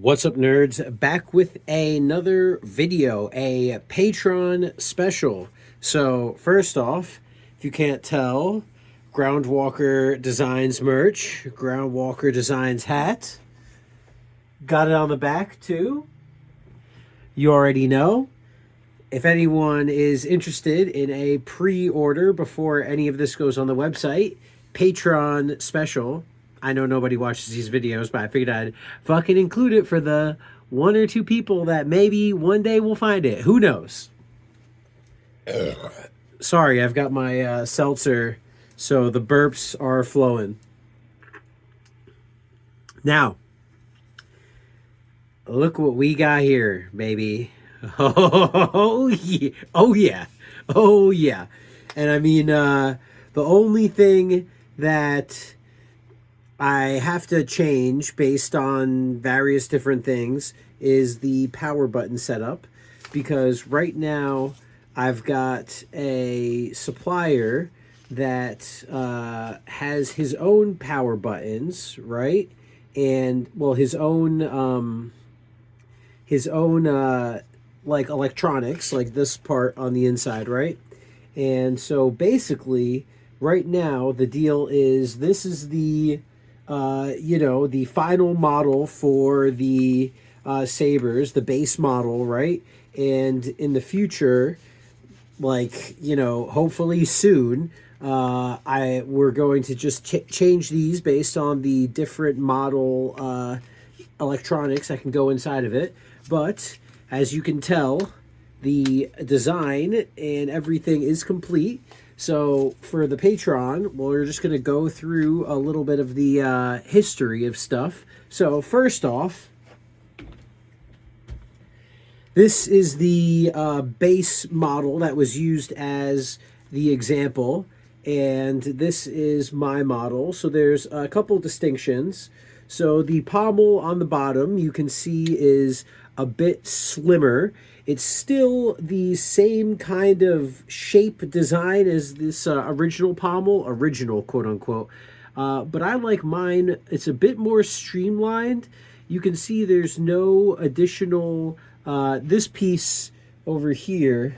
What's up, nerds? Back with another video, a Patreon special. So, first off, if you can't tell, Groundwalker Designs merch, Groundwalker Designs hat. Got it on the back, too. You already know. If anyone is interested in a pre-order before any of this goes on the website, Patreon special. I know nobody watches these videos, but I figured I'd fucking include it for the one or two people that maybe one day will find it. Who knows? Sorry, I've got my seltzer, so the burps are flowing. Now, look what we got here, baby. Oh, yeah. Oh, yeah. Oh, yeah. And I mean, the only thing that I have to change based on various different things is the power button setup, because right now I've got a supplier that has his own power buttons, right? And well, his own like electronics, like this part on the inside, right? And so basically right now the deal is this is the the final model for the sabers, the base model, right? And in the future, like, hopefully soon, we're going to just change these based on the different model electronics that can go inside of it. But as you can tell, the design and everything is complete. So for the Patreon, we're just going to go through a little bit of the history of stuff. So first off, this is the base model that was used as the example, and this is my model. So there's a couple distinctions. So the pommel on the bottom, you can see, is a bit slimmer. It's still the same kind of shape design as this original pommel, original quote unquote. But I like mine. It's a bit more streamlined. You can see there's no additional, this piece over here,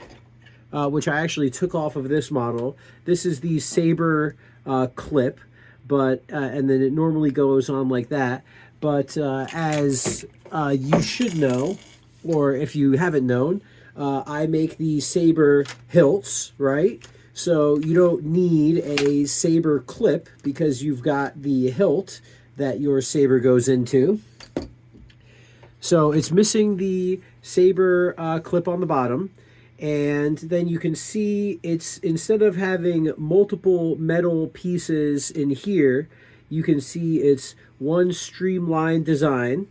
which I actually took off of this model. This is the saber clip, but and then it normally goes on like that. But as you should know, or if you haven't known, I make the saber hilts, right? So you don't need a saber clip because you've got the hilt that your saber goes into. So it's missing the saber clip on the bottom. And then you can see it's, instead of having multiple metal pieces in here, you can see it's one streamlined design.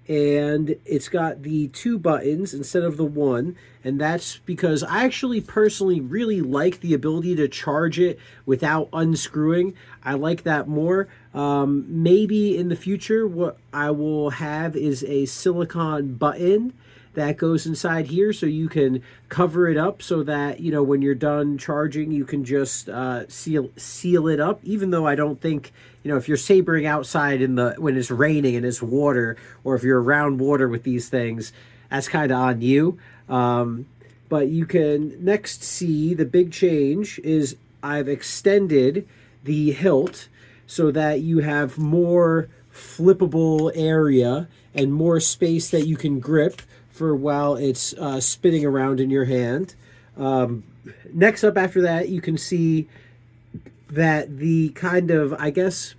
And it's got the two buttons instead of the one, and that's because I actually personally really like the ability to charge it without unscrewing. I like that more. Maybe in the future what I will have is a silicone button that goes inside here, so you can cover it up so that, when you're done charging, you can just seal it up. Even though I don't think, if you're sabering outside when it's raining and it's water, or if you're around water with these things, that's kind of on you. But you can next see the big change is I've extended the hilt so that you have more flippable area and more space that you can grip for while it's spinning around in your hand. Next up after that, you can see that the kind of, I guess,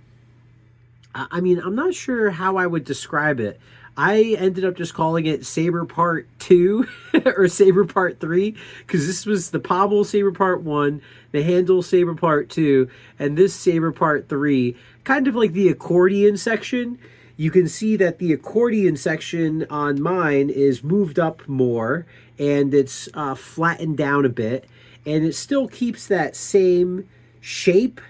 I'm not sure how I would describe it. I ended up just calling it Saber Part 2 or Saber Part 3, because this was the pommel Saber Part 1, the handle Saber Part 2, and this Saber Part 3, kind of like the accordion section. You can see that the accordion section on mine is moved up more, and it's flattened down a bit, and it still keeps that same shape,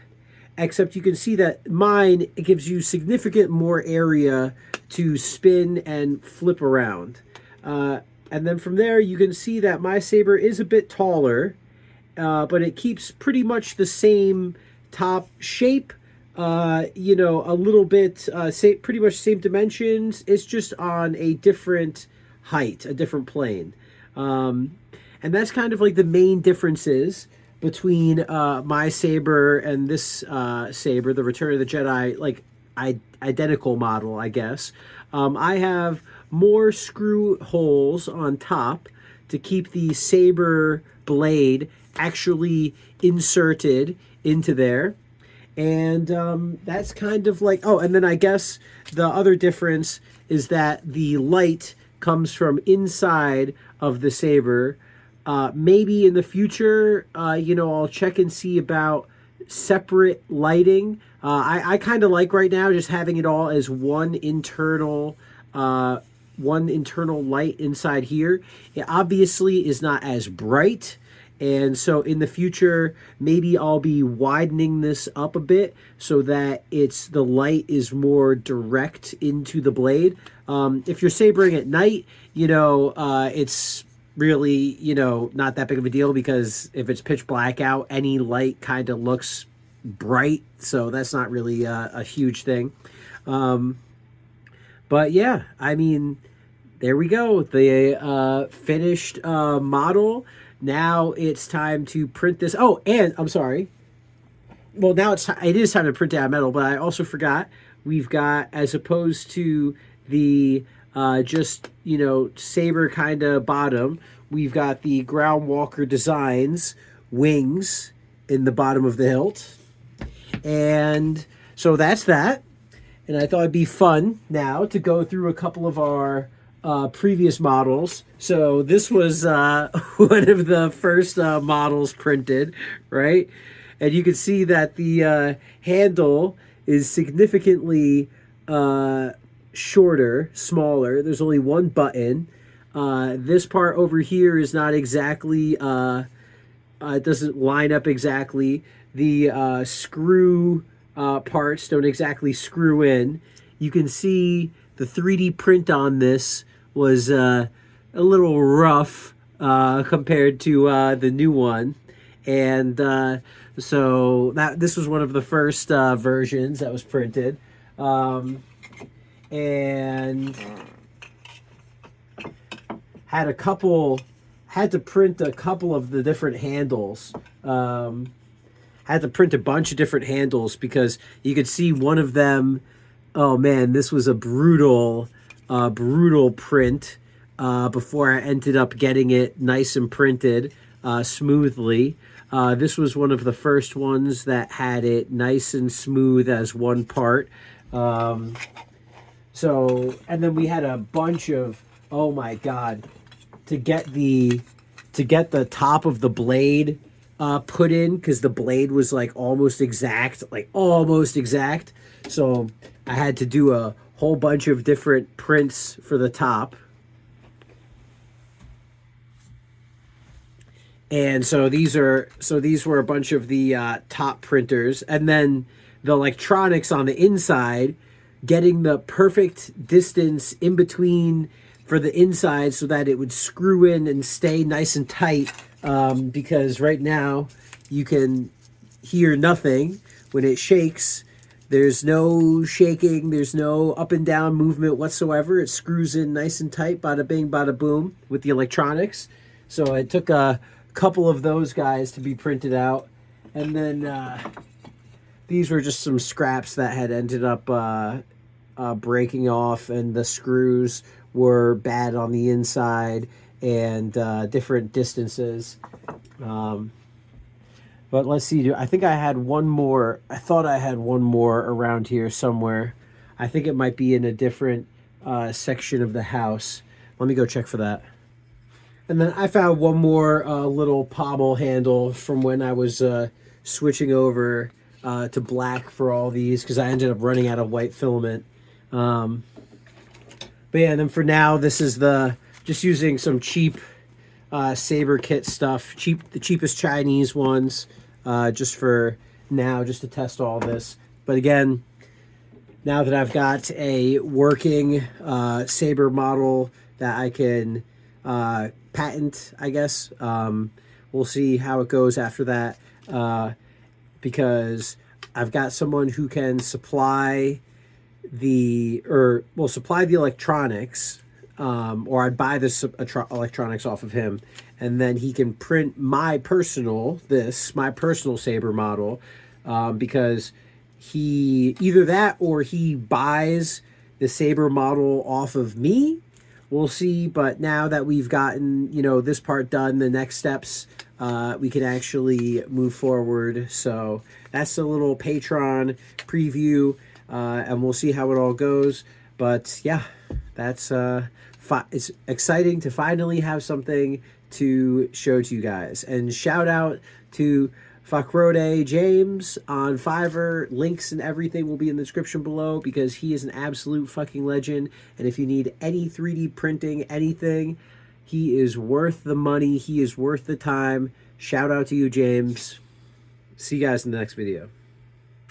except you can see that mine, it gives you significant more area to spin and flip around. And then from there, you can see that my saber is a bit taller, but it keeps pretty much the same top shape, you know, a little bit, pretty much same dimensions. It's just on a different height, a different plane. Um, and that's kind of like the main differences between my saber and this saber, the Return of the Jedi, like identical model, I guess. I have more screw holes on top to keep the saber blade actually inserted into there. And that's kind of like, oh, and then I guess the other difference is that the light comes from inside of the saber. Maybe in the future, you know, I'll check and see about separate lighting. I kind of like right now just having it all as one internal light inside here. It obviously is not as bright, and so in the future, maybe I'll be widening this up a bit so that the light is more direct into the blade. If you're sabering at night, you know, it's really, you know, not that big of a deal, because if it's pitch black out, any light kind of looks bright. So that's not really a huge thing. Um, but yeah, I mean, there we go. The finished model. Now it's time to print this. Oh, and I'm sorry. Well, now it is time to print out metal, but I also forgot we've got, as opposed to the just, you know, saber kind of bottom, we've got the Groundwalker Designs wings in the bottom of the hilt. And so that's that. And I thought it'd be fun now to go through a couple of our previous models. So this was one of the first models printed, right? And you can see that the handle is significantly shorter, smaller. There's only one button. This part over here is not exactly, it doesn't line up exactly. The screw parts don't exactly screw in. You can see the 3D print on this was a little rough compared to the new one. And so this was one of the first versions that was printed. And had to print a couple of the different handles. Had to print a bunch of different handles because you could see one of them. Oh man, this was a brutal print before I ended up getting it nice and printed smoothly. This was one of the first ones that had it nice and smooth as one part. So, and then we had a bunch of, oh my God, to get the top of the blade put in, because the blade was like almost exact. So I had to do a whole bunch of different prints for the top. And so these were a bunch of the top printers, and then the electronics on the inside, getting the perfect distance in between for the inside so that it would screw in and stay nice and tight. Because right now you can hear nothing when it shakes. There's no shaking. There's no up and down movement whatsoever. It screws in nice and tight, bada bing, bada boom, with the electronics. So it took a couple of those guys to be printed out. And then these were just some scraps that had ended up breaking off, and the screws were bad on the inside, and different distances. But let's see. I think I had one more. I thought I had one more around here somewhere. I think it might be in a different section of the house. Let me go check for that. And then I found one more little pommel handle from when I was switching over to black for all these, because I ended up running out of white filament. But yeah, and then for now, this is just using some cheap saber kit stuff, the cheapest Chinese ones, just for now, just to test all this. But again, now that I've got a working saber model that I can patent, I guess, we'll see how it goes after that, because I've got someone who can supply supply the electronics, or I'd buy the electronics off of him, and then he can print my personal saber model, because he either that or he buys the saber model off of me. We'll see. But now that we've gotten this part done, the next steps, we can actually move forward. So that's a little Patreon preview, and we'll see how it all goes. But yeah, that's it's exciting to finally have something to show to you guys. And shout out to Fakrode James on Fiverr. Links and everything will be in the description below, because he is an absolute fucking legend. And if you need any 3D printing, anything, he is worth the money. He is worth the time. Shout out to you, James. See you guys in the next video.